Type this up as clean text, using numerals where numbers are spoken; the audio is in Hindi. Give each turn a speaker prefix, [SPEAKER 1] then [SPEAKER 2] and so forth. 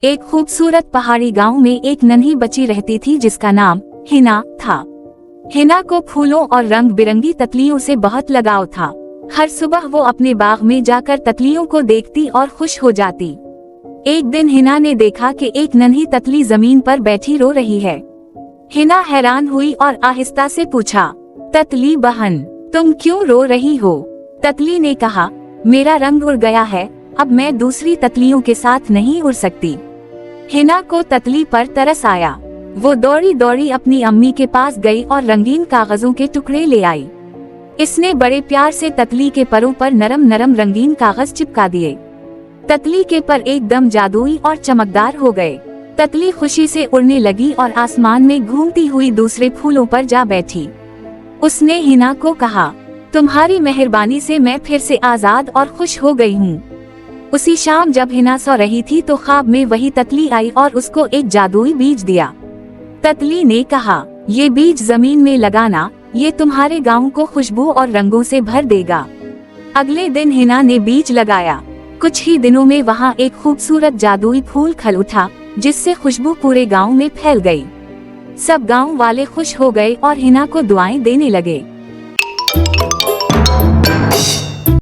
[SPEAKER 1] एक खूबसूरत पहाड़ी गांव में एक नन्ही बच्ची रहती थी जिसका नाम हिना था। हिना को फूलों और रंग बिरंगी तितलियों से बहुत लगाव था। हर सुबह वो अपने बाग में जाकर तितलियों को देखती और खुश हो जाती। एक दिन हिना ने देखा कि एक नन्ही तितली जमीन पर बैठी रो रही है। हिना हैरान हुई और आहिस्ता से पूछा, तितली बहन, तुम क्यों रो रही हो? तितली ने कहा, मेरा रंग उड़ गया है, अब मैं दूसरी तितलियों के साथ नहीं उड़ सकती। हिना को तितली पर तरस आया। वो दौड़ी दौड़ी अपनी अम्मी के पास गई और रंगीन कागजों के टुकड़े ले आई। इसने बड़े प्यार से तितली के परों पर नरम नरम रंगीन कागज चिपका दिए। तितली के पर एकदम जादुई और चमकदार हो गए। तितली खुशी से उड़ने लगी और आसमान में घूमती हुई दूसरे फूलों पर जा बैठी। उसने हिना को कहा, तुम्हारी मेहरबानी से मैं फिर से आजाद और खुश हो गई हूँ। उसी शाम जब हिना सो रही थी तो ख्वाब में वही तितली आई और उसको एक जादुई बीज दिया। तितली ने कहा, ये बीज जमीन में लगाना, ये तुम्हारे गांव को खुशबू और रंगों से भर देगा। अगले दिन हिना ने बीज लगाया। कुछ ही दिनों में वहाँ एक खूबसूरत जादुई फूल खिल उठा, जिससे खुशबू पूरे गांव में फैल गई। सब गांव वाले खुश हो गए और हिना को दुआएं देने लगे।